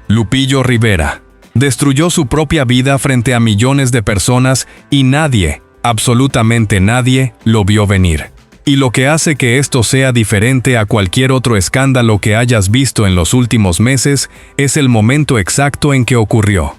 Lupillo Rivera destruyó su propia vida frente a millones de personas y nadie, absolutamente nadie, lo vio venir. Y lo que hace que esto sea diferente a cualquier otro escándalo que hayas visto en los últimos meses es el momento exacto en que ocurrió.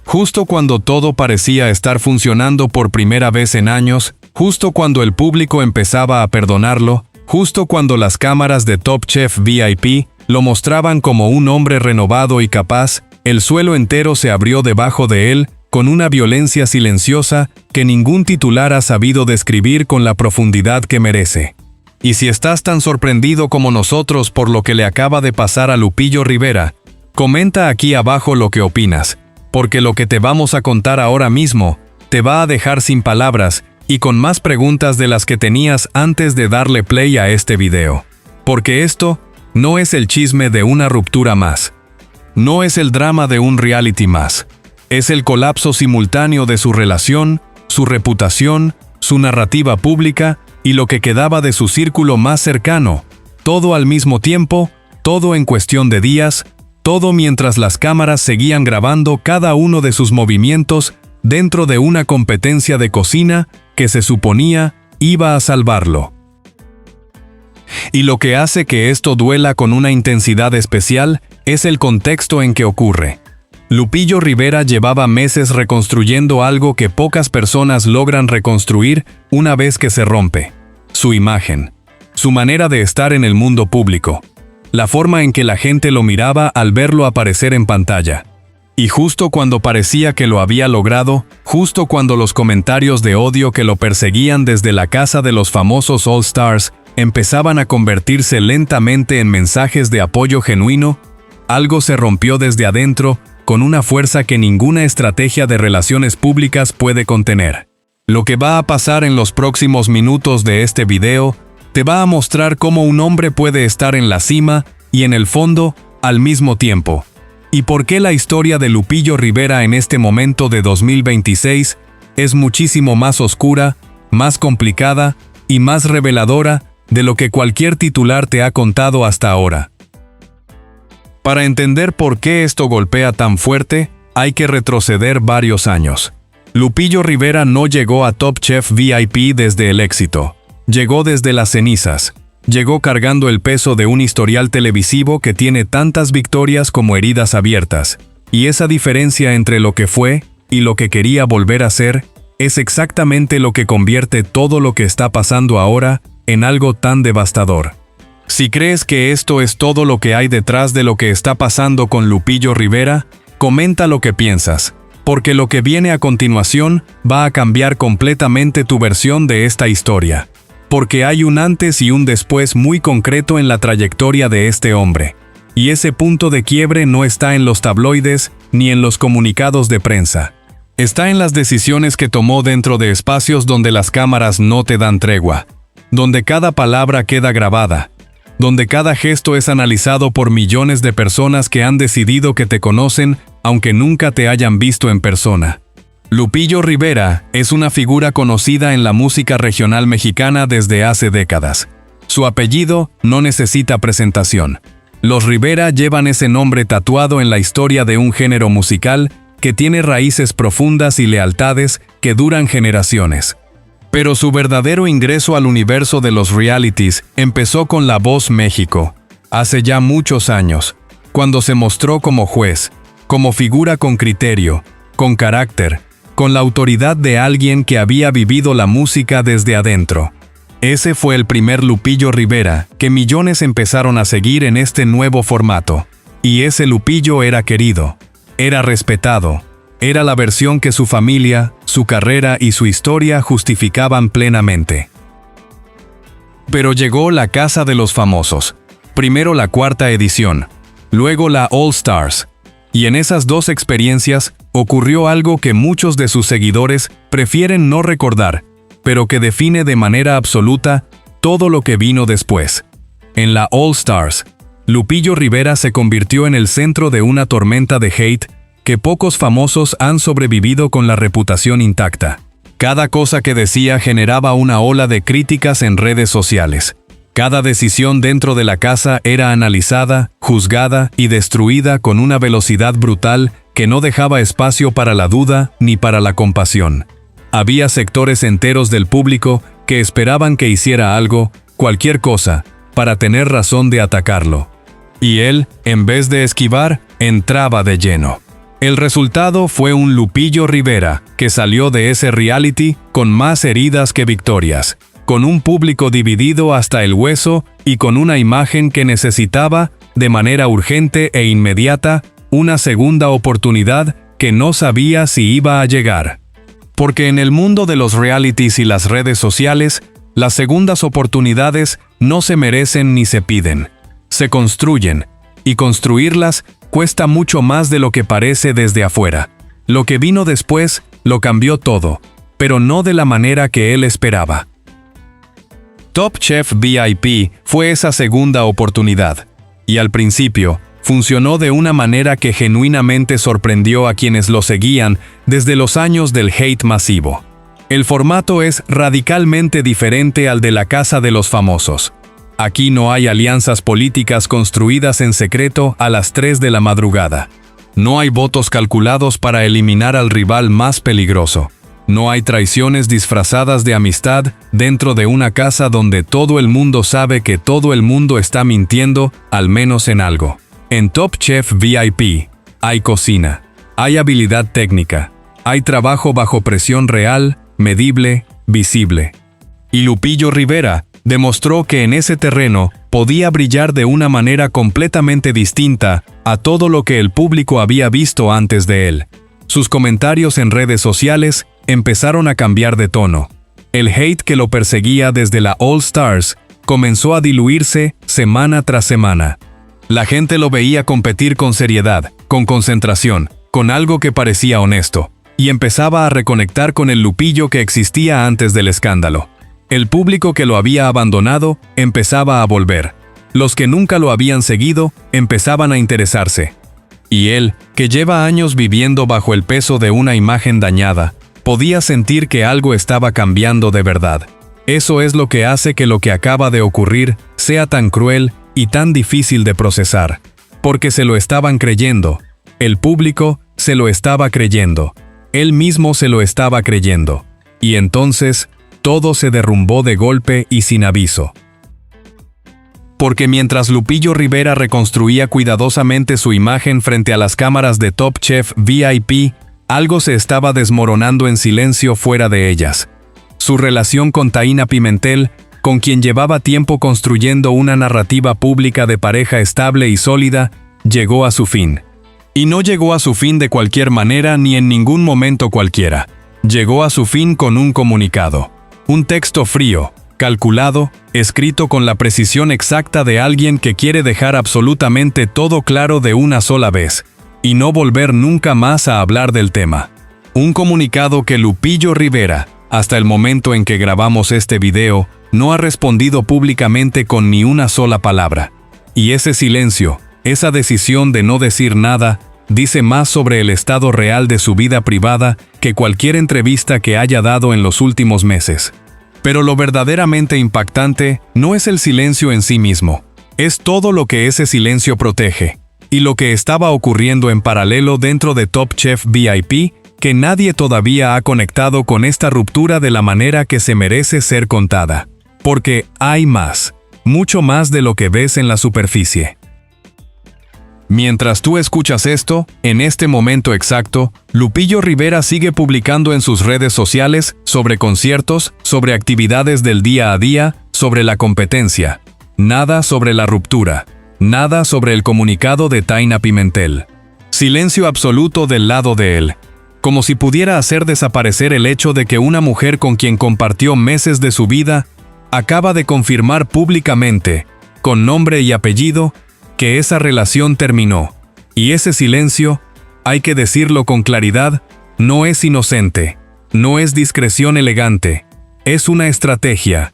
Justo cuando todo parecía estar funcionando por primera vez en años, justo cuando el público empezaba a perdonarlo, justo cuando las cámaras de Top Chef VIP lo mostraban como un hombre renovado y capaz, el suelo entero se abrió debajo de él con una violencia silenciosa que ningún titular ha sabido describir con la profundidad que merece. Y si estás tan sorprendido como nosotros por lo que le acaba de pasar a Lupillo Rivera, comenta aquí abajo lo que opinas, porque lo que te vamos a contar ahora mismo te va a dejar sin palabras y con más preguntas de las que tenías antes de darle play a este video. Porque esto no es el chisme de una ruptura más. No es el drama de un reality más. Es el colapso simultáneo de su relación, su reputación, su narrativa pública y lo que quedaba de su círculo más cercano. Todo al mismo tiempo, todo en cuestión de días, todo mientras las cámaras seguían grabando cada uno de sus movimientos dentro de una competencia de cocina que se suponía iba a salvarlo. Y lo que hace que esto duela con una intensidad especial es el contexto en que ocurre. Lupillo Rivera llevaba meses reconstruyendo algo que pocas personas logran reconstruir una vez que se rompe: su imagen, su manera de estar en el mundo público, la forma en que la gente lo miraba al verlo aparecer en pantalla. Y justo cuando parecía que lo había logrado, justo cuando los comentarios de odio que lo perseguían desde la casa de los famosos All Stars empezaban a convertirse lentamente en mensajes de apoyo genuino, algo se rompió desde adentro con una fuerza que ninguna estrategia de relaciones públicas puede contener. Lo que va a pasar en los próximos minutos de este video te va a mostrar cómo un hombre puede estar en la cima y en el fondo al mismo tiempo. Y por qué la historia de Lupillo Rivera en este momento de 2026 es muchísimo más oscura, más complicada y más reveladora de lo que cualquier titular te ha contado hasta ahora. Para entender por qué esto golpea tan fuerte, hay que retroceder varios años. Lupillo Rivera no llegó a Top Chef VIP desde el éxito. Llegó desde las cenizas. Llegó cargando el peso de un historial televisivo que tiene tantas victorias como heridas abiertas. Y esa diferencia entre lo que fue y lo que quería volver a ser es exactamente lo que convierte todo lo que está pasando ahora en algo tan devastador. Si crees que esto es todo lo que hay detrás de lo que está pasando con Lupillo Rivera, comenta lo que piensas, porque lo que viene a continuación va a cambiar completamente tu versión de esta historia. Porque hay un antes y un después muy concreto en la trayectoria de este hombre. Y ese punto de quiebre no está en los tabloides ni en los comunicados de prensa. Está en las decisiones que tomó dentro de espacios donde las cámaras no te dan tregua, donde cada palabra queda grabada, donde cada gesto es analizado por millones de personas que han decidido que te conocen aunque nunca te hayan visto en persona. Lupillo Rivera es una figura conocida en la música regional mexicana desde hace décadas. Su apellido no necesita presentación. Los Rivera llevan ese nombre tatuado en la historia de un género musical que tiene raíces profundas y lealtades que duran generaciones. Pero su verdadero ingreso al universo de los realities empezó con La Voz México, hace ya muchos años, cuando se mostró como juez, como figura con criterio, con carácter, con la autoridad de alguien que había vivido la música desde adentro. Ese fue el primer Lupillo Rivera que millones empezaron a seguir en este nuevo formato. Y ese Lupillo era querido, era respetado, era la versión que su familia, su carrera y su historia justificaban plenamente. Pero llegó la Casa de los Famosos, primero la 4ª edición, luego la All Stars, y en esas dos experiencias ocurrió algo que muchos de sus seguidores prefieren no recordar, pero que define de manera absoluta todo lo que vino después. En la All Stars, Lupillo Rivera se convirtió en el centro de una tormenta de hate que pocos famosos han sobrevivido con la reputación intacta. Cada cosa que decía generaba una ola de críticas en redes sociales. Cada decisión dentro de la casa era analizada, juzgada y destruida con una velocidad brutal que no dejaba espacio para la duda ni para la compasión. Había sectores enteros del público que esperaban que hiciera algo, cualquier cosa, para tener razón de atacarlo. Y él, en vez de esquivar, entraba de lleno. El resultado fue un Lupillo Rivera, que salió de ese reality con más heridas que victorias, con un público dividido hasta el hueso y con una imagen que necesitaba, de manera urgente e inmediata, una segunda oportunidad que no sabía si iba a llegar. Porque en el mundo de los realities y las redes sociales, las segundas oportunidades no se merecen ni se piden. Se construyen, y construirlas cuesta mucho más de lo que parece desde afuera. Lo que vino después lo cambió todo, pero no de la manera que él esperaba. Top Chef VIP fue esa segunda oportunidad, y al principio funcionó de una manera que genuinamente sorprendió a quienes lo seguían desde los años del hate masivo. El formato es radicalmente diferente al de la Casa de los Famosos. Aquí no hay alianzas políticas construidas en secreto a las 3 de la madrugada. No hay votos calculados para eliminar al rival más peligroso. No hay traiciones disfrazadas de amistad dentro de una casa donde todo el mundo sabe que todo el mundo está mintiendo, al menos en algo. En Top Chef VIP, hay cocina, hay habilidad técnica, hay trabajo bajo presión real, medible, visible. Y Lupillo Rivera demostró que en ese terreno podía brillar de una manera completamente distinta a todo lo que el público había visto antes de él. Sus comentarios en redes sociales empezaron a cambiar de tono. El hate que lo perseguía desde la All Stars comenzó a diluirse semana tras semana. La gente lo veía competir con seriedad, con concentración, con algo que parecía honesto, y empezaba a reconectar con el Lupillo que existía antes del escándalo. El público que lo había abandonado empezaba a volver. Los que nunca lo habían seguido empezaban a interesarse. Y él, que lleva años viviendo bajo el peso de una imagen dañada, podía sentir que algo estaba cambiando de verdad. Eso es lo que hace que lo que acaba de ocurrir sea tan cruel y tan difícil de procesar. Porque se lo estaban creyendo. El público se lo estaba creyendo. Él mismo se lo estaba creyendo. Y entonces, todo se derrumbó de golpe y sin aviso. Porque mientras Lupillo Rivera reconstruía cuidadosamente su imagen frente a las cámaras de Top Chef VIP, algo se estaba desmoronando en silencio fuera de ellas. Su relación con Taina Pimentel, con quien llevaba tiempo construyendo una narrativa pública de pareja estable y sólida, llegó a su fin. Y no llegó a su fin de cualquier manera ni en ningún momento cualquiera. Llegó a su fin con un comunicado. Un texto frío, calculado, escrito con la precisión exacta de alguien que quiere dejar absolutamente todo claro de una sola vez, y no volver nunca más a hablar del tema. Un comunicado que Lupillo Rivera, hasta el momento en que grabamos este video, no ha respondido públicamente con ni una sola palabra. Y ese silencio, esa decisión de no decir nada, dice más sobre el estado real de su vida privada que cualquier entrevista que haya dado en los últimos meses. Pero lo verdaderamente impactante no es el silencio en sí mismo, es todo lo que ese silencio protege, y lo que estaba ocurriendo en paralelo dentro de Top Chef VIP, que nadie todavía ha conectado con esta ruptura de la manera que se merece ser contada. Porque hay más, mucho más de lo que ves en la superficie. Mientras tú escuchas esto, en este momento exacto, Lupillo Rivera sigue publicando en sus redes sociales sobre conciertos, sobre actividades del día a día, sobre la competencia. Nada sobre la ruptura. Nada sobre el comunicado de Taina Pimentel. Silencio absoluto del lado de él. Como si pudiera hacer desaparecer el hecho de que una mujer con quien compartió meses de su vida acaba de confirmar públicamente, con nombre y apellido, que esa relación terminó. Y ese silencio, hay que decirlo con claridad, no es inocente, no es discreción elegante, es una estrategia.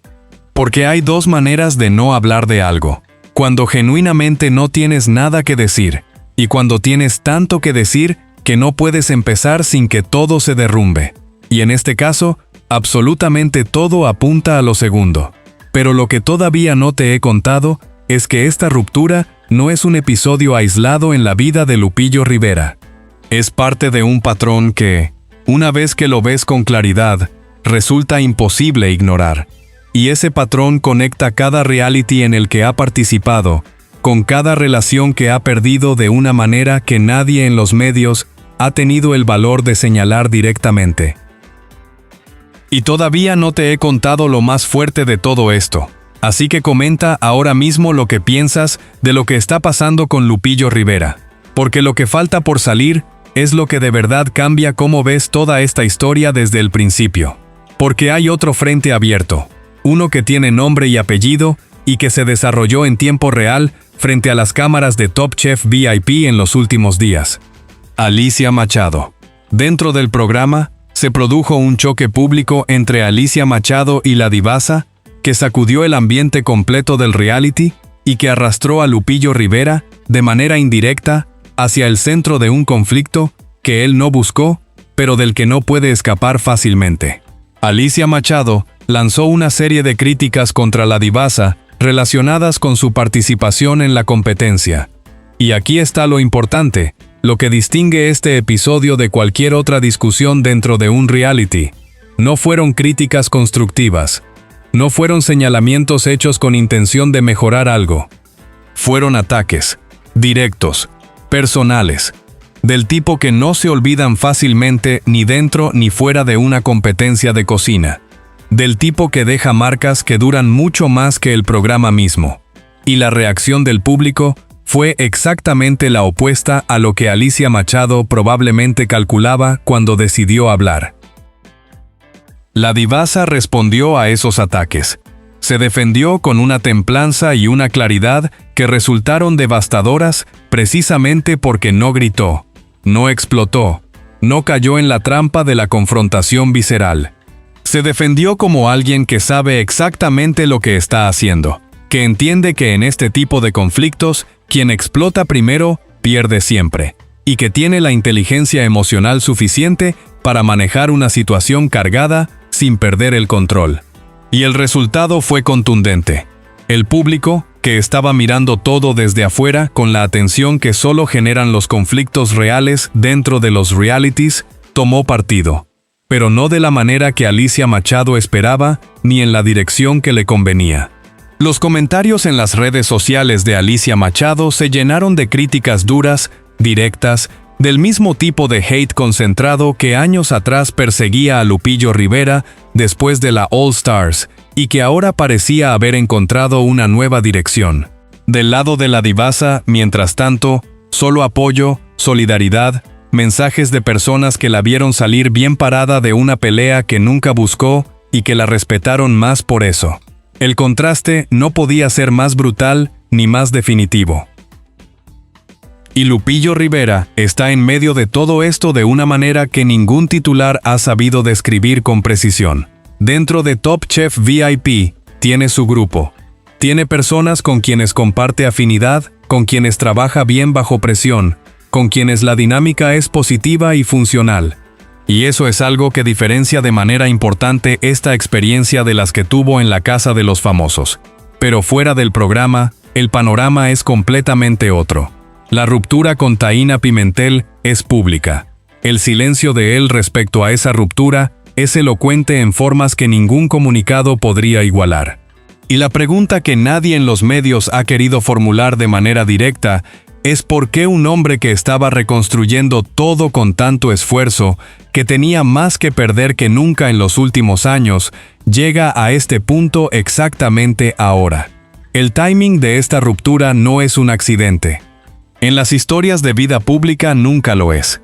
Porque hay dos maneras de no hablar de algo. Cuando genuinamente no tienes nada que decir, y cuando tienes tanto que decir que no puedes empezar sin que todo se derrumbe. Y en este caso, absolutamente todo apunta a lo segundo. Pero lo que todavía no te he contado es que esta ruptura no es un episodio aislado en la vida de Lupillo Rivera. Es parte de un patrón que, una vez que lo ves con claridad, resulta imposible ignorar. Y ese patrón conecta cada reality en el que ha participado, con cada relación que ha perdido de una manera que nadie en los medios ha tenido el valor de señalar directamente. Y todavía no te he contado lo más fuerte de todo esto. Así que comenta ahora mismo lo que piensas de lo que está pasando con Lupillo Rivera. Porque lo que falta por salir es lo que de verdad cambia cómo ves toda esta historia desde el principio. Porque hay otro frente abierto. Uno que tiene nombre y apellido y que se desarrolló en tiempo real frente a las cámaras de Top Chef VIP en los últimos días. Alicia Machado. Dentro del programa, se produjo un choque público entre Alicia Machado y la divasa, que sacudió el ambiente completo del reality y que arrastró a Lupillo Rivera, de manera indirecta, hacia el centro de un conflicto que él no buscó, pero del que no puede escapar fácilmente. Alicia Machado lanzó una serie de críticas contra la divasa relacionadas con su participación en la competencia. Y aquí está lo importante, lo que distingue este episodio de cualquier otra discusión dentro de un reality. No fueron críticas constructivas. No fueron señalamientos hechos con intención de mejorar algo. Fueron ataques, directos, personales, del tipo que no se olvidan fácilmente ni dentro ni fuera de una competencia de cocina. Del tipo que deja marcas que duran mucho más que el programa mismo. Y la reacción del público fue exactamente la opuesta a lo que Alicia Machado probablemente calculaba cuando decidió hablar. La divasa respondió a esos ataques. Se defendió con una templanza y una claridad que resultaron devastadoras precisamente porque no gritó, no explotó, no cayó en la trampa de la confrontación visceral. Se defendió como alguien que sabe exactamente lo que está haciendo, que entiende que en este tipo de conflictos, quien explota primero, pierde siempre, y que tiene la inteligencia emocional suficiente para manejar una situación cargada sin perder el control. Y el resultado fue contundente. El público, que estaba mirando todo desde afuera con la atención que solo generan los conflictos reales dentro de los realities, tomó partido. Pero no de la manera que Alicia Machado esperaba, ni en la dirección que le convenía. Los comentarios en las redes sociales de Alicia Machado se llenaron de críticas duras, directas, del mismo tipo de hate concentrado que años atrás perseguía a Lupillo Rivera después de la All Stars, y que ahora parecía haber encontrado una nueva dirección. Del lado de la divasa, mientras tanto, solo apoyo, solidaridad, mensajes de personas que la vieron salir bien parada de una pelea que nunca buscó y que la respetaron más por eso. El contraste no podía ser más brutal ni más definitivo. Y Lupillo Rivera está en medio de todo esto de una manera que ningún titular ha sabido describir con precisión. Dentro de Top Chef VIP, tiene su grupo. Tiene personas con quienes comparte afinidad, con quienes trabaja bien bajo presión, con quienes la dinámica es positiva y funcional. Y eso es algo que diferencia de manera importante esta experiencia de las que tuvo en la Casa de los Famosos. Pero fuera del programa, el panorama es completamente otro. La ruptura con Taina Pimentel es pública. El silencio de él respecto a esa ruptura es elocuente en formas que ningún comunicado podría igualar. Y la pregunta que nadie en los medios ha querido formular de manera directa es por qué un hombre que estaba reconstruyendo todo con tanto esfuerzo, que tenía más que perder que nunca en los últimos años, llega a este punto exactamente ahora. El timing de esta ruptura no es un accidente. En las historias de vida pública nunca lo es.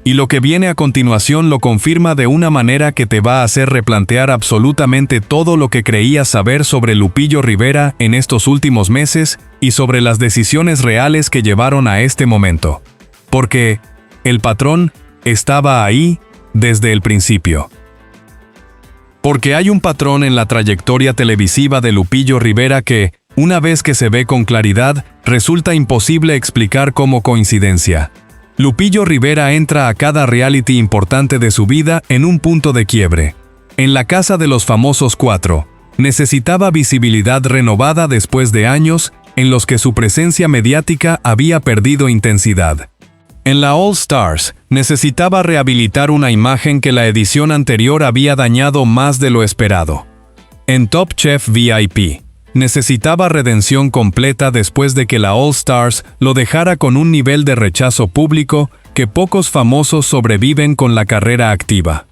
Y lo que viene a continuación lo confirma de una manera que te va a hacer replantear absolutamente todo lo que creías saber sobre Lupillo Rivera en estos últimos meses y sobre las decisiones reales que llevaron a este momento. Porque el patrón estaba ahí desde el principio. Porque hay un patrón en la trayectoria televisiva de Lupillo Rivera que, una vez que se ve con claridad, resulta imposible explicar como coincidencia. Lupillo Rivera entra a cada reality importante de su vida en un punto de quiebre. En la Casa de los Famosos 4, necesitaba visibilidad renovada después de años en los que su presencia mediática había perdido intensidad. En la All Stars, necesitaba rehabilitar una imagen que la edición anterior había dañado más de lo esperado. En Top Chef VIP, necesitaba redención completa después de que la All Stars lo dejara con un nivel de rechazo público que pocos famosos sobreviven con la carrera activa.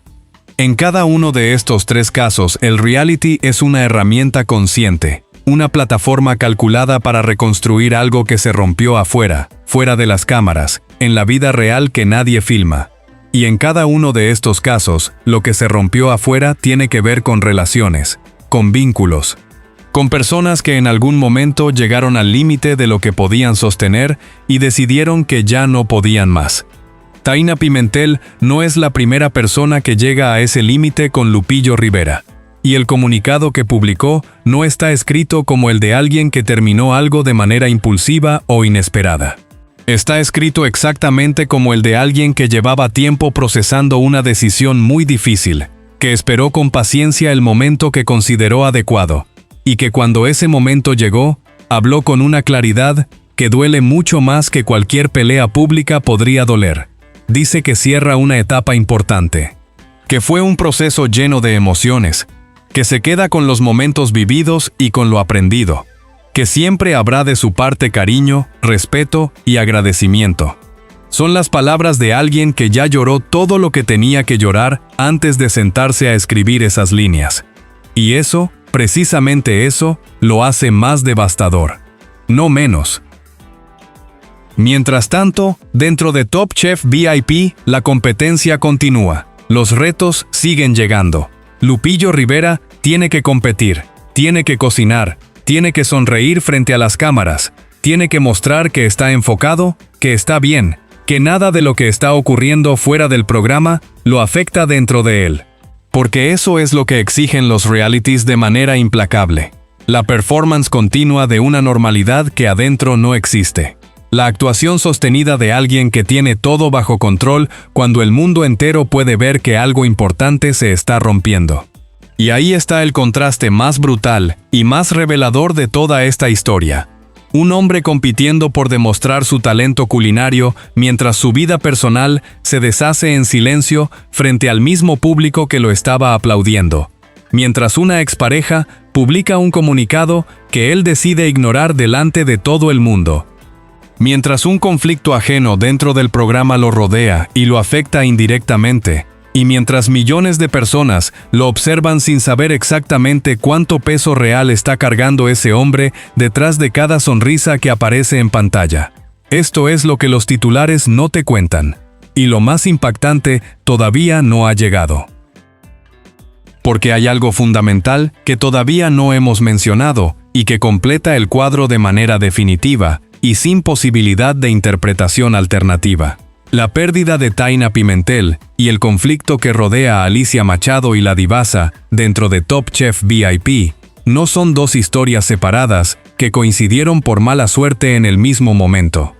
En cada uno de estos tres casos, el reality es una herramienta consciente, una plataforma calculada para reconstruir algo que se rompió afuera, fuera de las cámaras, en la vida real que nadie filma. Y en cada uno de estos casos, lo que se rompió afuera tiene que ver con relaciones, con vínculos, con personas que en algún momento llegaron al límite de lo que podían sostener y decidieron que ya no podían más. Taina Pimentel no es la primera persona que llega a ese límite con Lupillo Rivera. Y el comunicado que publicó no está escrito como el de alguien que terminó algo de manera impulsiva o inesperada. Está escrito exactamente como el de alguien que llevaba tiempo procesando una decisión muy difícil, que esperó con paciencia el momento que consideró adecuado, y que cuando ese momento llegó, habló con una claridad que duele mucho más que cualquier pelea pública podría doler. Dice que cierra una etapa importante, que fue un proceso lleno de emociones, que se queda con los momentos vividos y con lo aprendido, que siempre habrá de su parte cariño, respeto y agradecimiento. Son las palabras de alguien que ya lloró todo lo que tenía que llorar antes de sentarse a escribir esas líneas. Y eso, precisamente eso, lo hace más devastador, no menos. Mientras tanto, dentro de Top Chef VIP, la competencia continúa. Los retos siguen llegando. Lupillo Rivera tiene que competir, tiene que cocinar, tiene que sonreír frente a las cámaras, tiene que mostrar que está enfocado, que está bien, que nada de lo que está ocurriendo fuera del programa lo afecta dentro de él. Porque eso es lo que exigen los realities de manera implacable. La performance continua de una normalidad que adentro no existe. La actuación sostenida de alguien que tiene todo bajo control cuando el mundo entero puede ver que algo importante se está rompiendo. Y ahí está el contraste más brutal y más revelador de toda esta historia. Un hombre compitiendo por demostrar su talento culinario mientras su vida personal se deshace en silencio frente al mismo público que lo estaba aplaudiendo. Mientras una expareja publica un comunicado que él decide ignorar delante de todo el mundo. Mientras un conflicto ajeno dentro del programa lo rodea y lo afecta indirectamente, y mientras millones de personas lo observan sin saber exactamente cuánto peso real está cargando ese hombre detrás de cada sonrisa que aparece en pantalla. Esto es lo que los titulares no te cuentan. Y lo más impactante todavía no ha llegado. Porque hay algo fundamental que todavía no hemos mencionado y que completa el cuadro de manera definitiva y sin posibilidad de interpretación alternativa. La pérdida de Taina Pimentel y el conflicto que rodea a Alicia Machado y la divasa dentro de Top Chef VIP no son dos historias separadas que coincidieron por mala suerte en el mismo momento.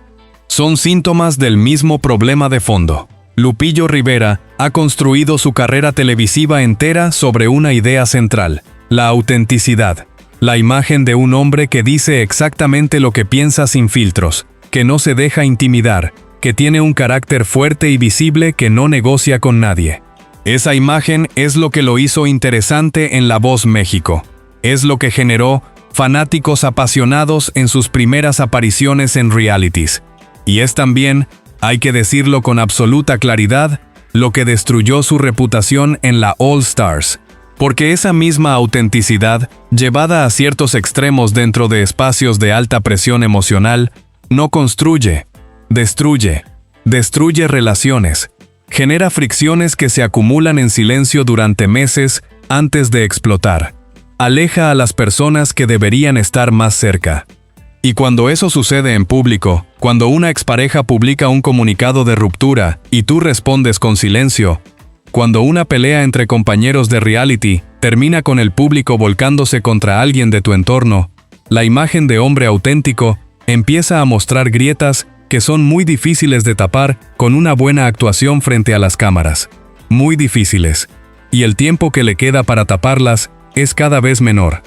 Son síntomas del mismo problema de fondo. Lupillo Rivera ha construido su carrera televisiva entera sobre una idea central: la autenticidad. La imagen de un hombre que dice exactamente lo que piensa sin filtros, que no se deja intimidar, que tiene un carácter fuerte y visible que no negocia con nadie. Esa imagen es lo que lo hizo interesante en La Voz México. Es lo que generó fanáticos apasionados en sus primeras apariciones en realities. Y es también, hay que decirlo con absoluta claridad, lo que destruyó su reputación en la All Stars. Porque esa misma autenticidad, llevada a ciertos extremos dentro de espacios de alta presión emocional, no construye, destruye relaciones, genera fricciones que se acumulan en silencio durante meses antes de explotar, aleja a las personas que deberían estar más cerca. Y cuando eso sucede en público, cuando una expareja publica un comunicado de ruptura y tú respondes con silencio, cuando una pelea entre compañeros de reality termina con el público volcándose contra alguien de tu entorno, la imagen de hombre auténtico empieza a mostrar grietas que son muy difíciles de tapar con una buena actuación frente a las cámaras. Muy difíciles. Y el tiempo que le queda para taparlas es cada vez menor.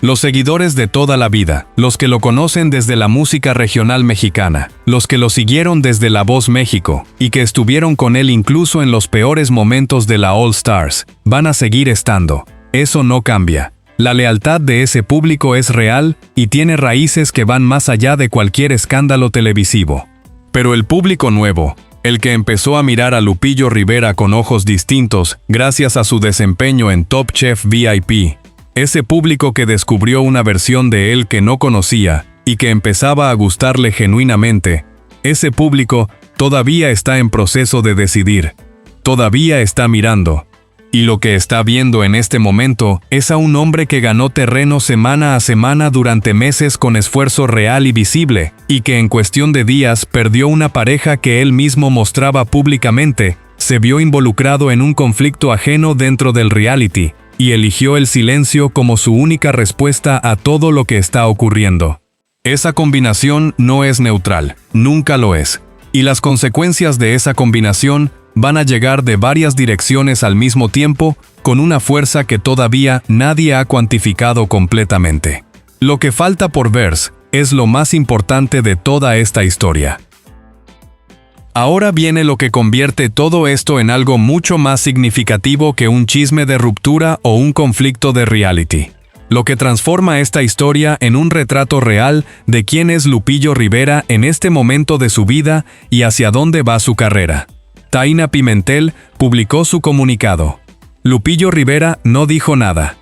Los seguidores de toda la vida, los que lo conocen desde la música regional mexicana, los que lo siguieron desde La Voz México, y que estuvieron con él incluso en los peores momentos de la All Stars, van a seguir estando. Eso no cambia. La lealtad de ese público es real y tiene raíces que van más allá de cualquier escándalo televisivo. Pero el público nuevo, el que empezó a mirar a Lupillo Rivera con ojos distintos gracias a su desempeño en Top Chef VIP, ese público que descubrió una versión de él que no conocía y que empezaba a gustarle genuinamente, ese público todavía está en proceso de decidir, todavía está mirando. Y lo que está viendo en este momento es a un hombre que ganó terreno semana a semana durante meses con esfuerzo real y visible, y que en cuestión de días perdió una pareja que él mismo mostraba públicamente, se vio involucrado en un conflicto ajeno dentro del reality, y eligió el silencio como su única respuesta a todo lo que está ocurriendo. Esa combinación no es neutral, nunca lo es, y las consecuencias de esa combinación van a llegar de varias direcciones al mismo tiempo, con una fuerza que todavía nadie ha cuantificado completamente. Lo que falta por ver es lo más importante de toda esta historia. Ahora viene lo que convierte todo esto en algo mucho más significativo que un chisme de ruptura o un conflicto de reality. Lo que transforma esta historia en un retrato real de quién es Lupillo Rivera en este momento de su vida y hacia dónde va su carrera. Taina Pimentel publicó su comunicado. Lupillo Rivera no dijo nada.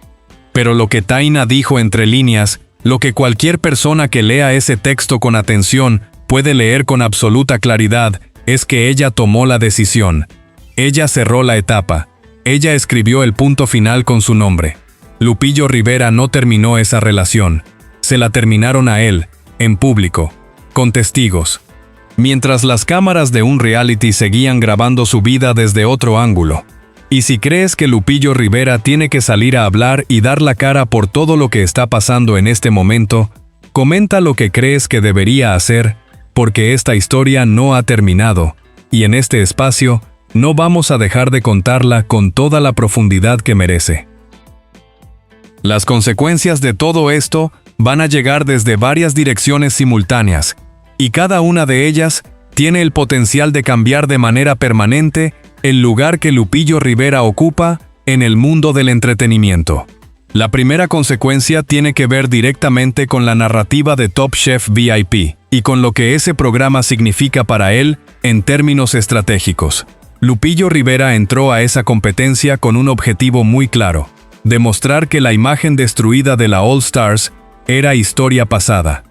Pero lo que Taina dijo entre líneas, lo que cualquier persona que lea ese texto con atención puede leer con absoluta claridad, es que ella tomó la decisión. Ella cerró la etapa. Ella escribió el punto final con su nombre. Lupillo Rivera no terminó esa relación. Se la terminaron a él, en público, con testigos. Mientras las cámaras de un reality seguían grabando su vida desde otro ángulo. Y si crees que Lupillo Rivera tiene que salir a hablar y dar la cara por todo lo que está pasando en este momento, comenta lo que crees que debería hacer, porque esta historia no ha terminado, y en este espacio no vamos a dejar de contarla con toda la profundidad que merece. Las consecuencias de todo esto van a llegar desde varias direcciones simultáneas, y cada una de ellas tiene el potencial de cambiar de manera permanente el lugar que Lupillo Rivera ocupa en el mundo del entretenimiento. La primera consecuencia tiene que ver directamente con la narrativa de Top Chef VIP y con lo que ese programa significa para él en términos estratégicos. Lupillo Rivera entró a esa competencia con un objetivo muy claro: demostrar que la imagen destruida de la All Stars era historia pasada,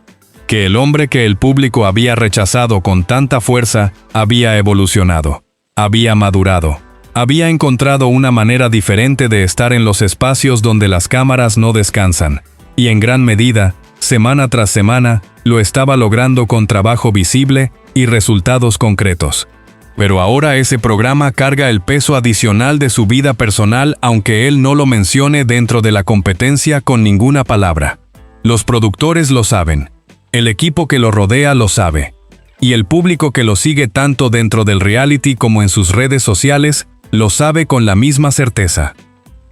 que el hombre que el público había rechazado con tanta fuerza había evolucionado, había madurado. Había encontrado una manera diferente de estar en los espacios donde las cámaras no descansan, y en gran medida, semana tras semana, lo estaba logrando con trabajo visible y resultados concretos. Pero ahora ese programa carga el peso adicional de su vida personal, aunque él no lo mencione dentro de la competencia con ninguna palabra. Los productores lo saben, el equipo que lo rodea lo sabe, y el público que lo sigue tanto dentro del reality como en sus redes sociales, lo sabe con la misma certeza.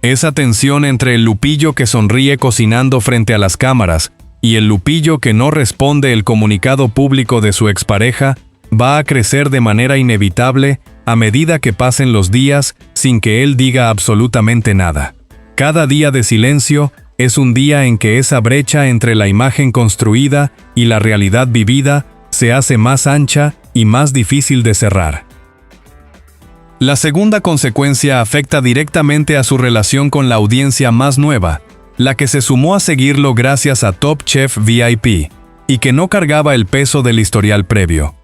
Esa tensión entre el Lupillo que sonríe cocinando frente a las cámaras y el Lupillo que no responde el comunicado público de su expareja va a crecer de manera inevitable a medida que pasen los días sin que él diga absolutamente nada. Cada día de silencio es un día en que esa brecha entre la imagen construida y la realidad vivida se hace más ancha y más difícil de cerrar. La segunda consecuencia afecta directamente a su relación con la audiencia más nueva, la que se sumó a seguirlo gracias a Top Chef VIP, y que no cargaba el peso del historial previo.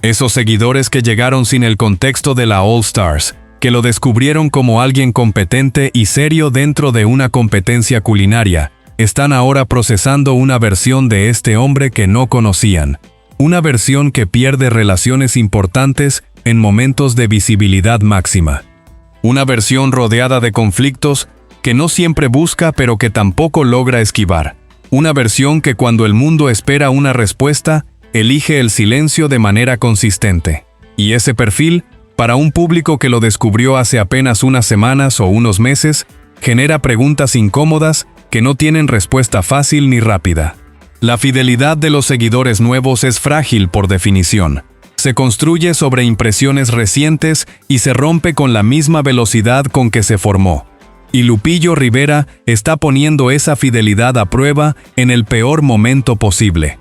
Esos seguidores que llegaron sin el contexto de la All Stars, que lo descubrieron como alguien competente y serio dentro de una competencia culinaria, están ahora procesando una versión de este hombre que no conocían. Una versión que pierde relaciones importantes en momentos de visibilidad máxima. Una versión rodeada de conflictos que no siempre busca pero que tampoco logra esquivar. Una versión que cuando el mundo espera una respuesta, elige el silencio de manera consistente. Y ese perfil, para un público que lo descubrió hace apenas unas semanas o unos meses, genera preguntas incómodas que no tienen respuesta fácil ni rápida. La fidelidad de los seguidores nuevos es frágil por definición. Se construye sobre impresiones recientes y se rompe con la misma velocidad con que se formó. Y Lupillo Rivera está poniendo esa fidelidad a prueba en el peor momento posible.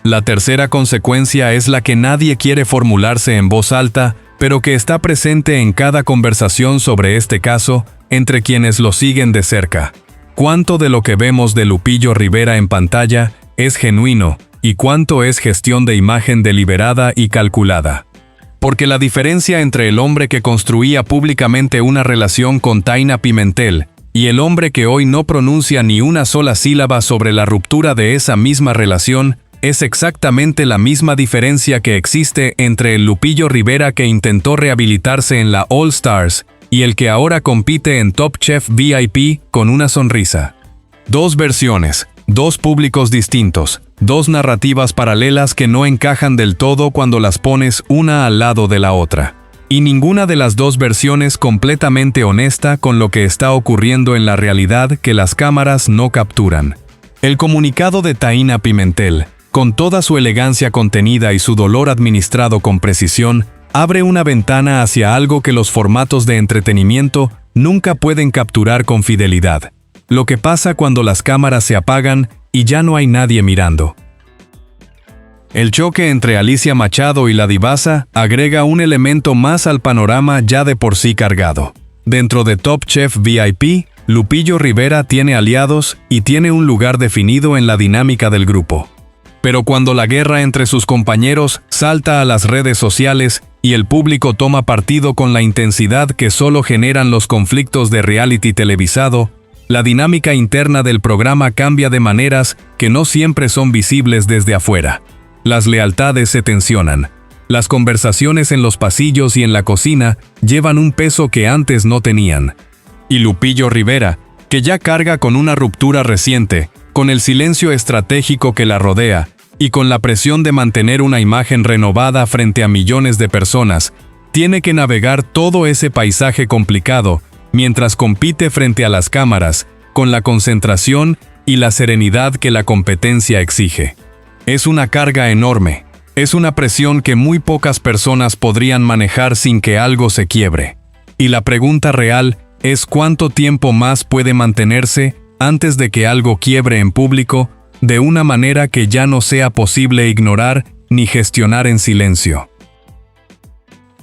La tercera consecuencia es la que nadie quiere formularse en voz alta, pero que está presente en cada conversación sobre este caso entre quienes lo siguen de cerca. ¿Cuánto de lo que vemos de Lupillo Rivera en pantalla es genuino y cuánto es gestión de imagen deliberada y calculada? Porque la diferencia entre el hombre que construía públicamente una relación con Tayna Pimentel y el hombre que hoy no pronuncia ni una sola sílaba sobre la ruptura de esa misma relación es exactamente la misma diferencia que existe entre el Lupillo Rivera que intentó rehabilitarse en la All Stars y el que ahora compite en Top Chef VIP con una sonrisa. Dos versiones, dos públicos distintos, dos narrativas paralelas que no encajan del todo cuando las pones una al lado de la otra. Y ninguna de las dos versiones completamente honesta con lo que está ocurriendo en la realidad que las cámaras no capturan. El comunicado de Tayna Pimentel, con toda su elegancia contenida y su dolor administrado con precisión, abre una ventana hacia algo que los formatos de entretenimiento nunca pueden capturar con fidelidad. Lo que pasa cuando las cámaras se apagan y ya no hay nadie mirando. El choque entre Alicia Machado y la divasa agrega un elemento más al panorama ya de por sí cargado. Dentro de Top Chef VIP, Lupillo Rivera tiene aliados y tiene un lugar definido en la dinámica del grupo. Pero cuando la guerra entre sus compañeros salta a las redes sociales y el público toma partido con la intensidad que solo generan los conflictos de reality televisado, la dinámica interna del programa cambia de maneras que no siempre son visibles desde afuera. Las lealtades se tensionan. Las conversaciones en los pasillos y en la cocina llevan un peso que antes no tenían. Y Lupillo Rivera, que ya carga con una ruptura reciente, con el silencio estratégico que la rodea y con la presión de mantener una imagen renovada frente a millones de personas, tiene que navegar todo ese paisaje complicado mientras compite frente a las cámaras, con la concentración y la serenidad que la competencia exige. Es una carga enorme, es una presión que muy pocas personas podrían manejar sin que algo se quiebre. Y la pregunta real es cuánto tiempo más puede mantenerse antes de que algo quiebre en público, de una manera que ya no sea posible ignorar ni gestionar en silencio.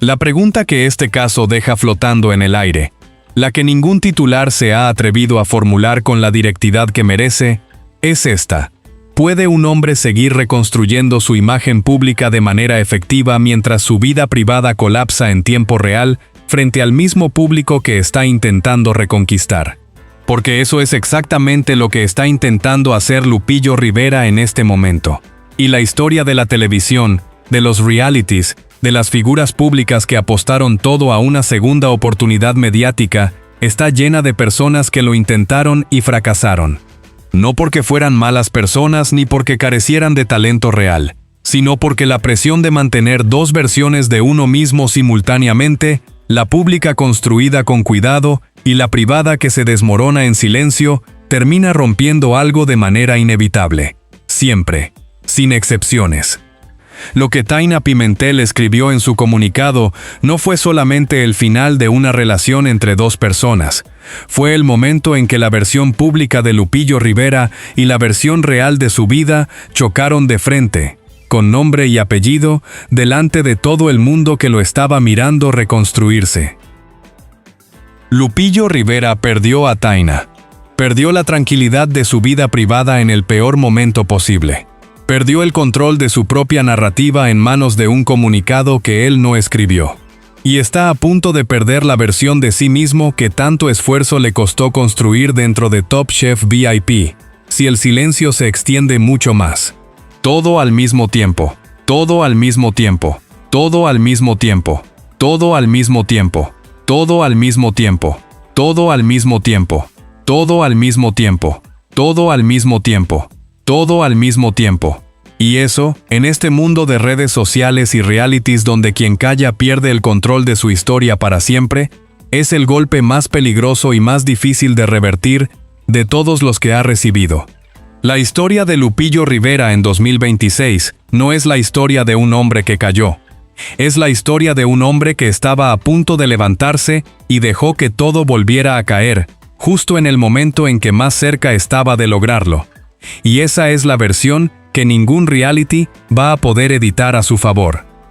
La pregunta que este caso deja flotando en el aire, la que ningún titular se ha atrevido a formular con la directidad que merece, es esta: ¿puede un hombre seguir reconstruyendo su imagen pública de manera efectiva mientras su vida privada colapsa en tiempo real frente al mismo público que está intentando reconquistar? Porque eso es exactamente lo que está intentando hacer Lupillo Rivera en este momento. Y la historia de la televisión, de los realities, de las figuras públicas que apostaron todo a una segunda oportunidad mediática, está llena de personas que lo intentaron y fracasaron. No porque fueran malas personas ni porque carecieran de talento real, sino porque la presión de mantener dos versiones de uno mismo simultáneamente, la pública construida con cuidado y la privada que se desmorona en silencio, termina rompiendo algo de manera inevitable. Siempre, sin excepciones. Lo que Tayna Pimentel escribió en su comunicado no fue solamente el final de una relación entre dos personas, fue el momento en que la versión pública de Lupillo Rivera y la versión real de su vida chocaron de frente, con nombre y apellido, delante de todo el mundo que lo estaba mirando reconstruirse. Lupillo Rivera perdió a Tayna. Perdió la tranquilidad de su vida privada en el peor momento posible. Perdió el control de su propia narrativa en manos de un comunicado que él no escribió. Y está a punto de perder la versión de sí mismo que tanto esfuerzo le costó construir dentro de Top Chef VIP, si el silencio se extiende mucho más. Todo al mismo tiempo, todo al mismo tiempo, todo al mismo tiempo, todo al mismo tiempo, todo al mismo tiempo, todo al mismo tiempo, todo al mismo tiempo, todo al mismo tiempo, todo al mismo tiempo. Y eso, en este mundo de redes sociales y realities donde quien calla pierde el control de su historia para siempre, Es el golpe más peligroso y más difícil de revertir de todos los que ha recibido. La historia de Lupillo Rivera en 2026 no es la historia de un hombre que cayó. Es la historia de un hombre que estaba a punto de levantarse y dejó que todo volviera a caer, justo en el momento en que más cerca estaba de lograrlo. Y esa es la versión que ningún reality va a poder editar a su favor.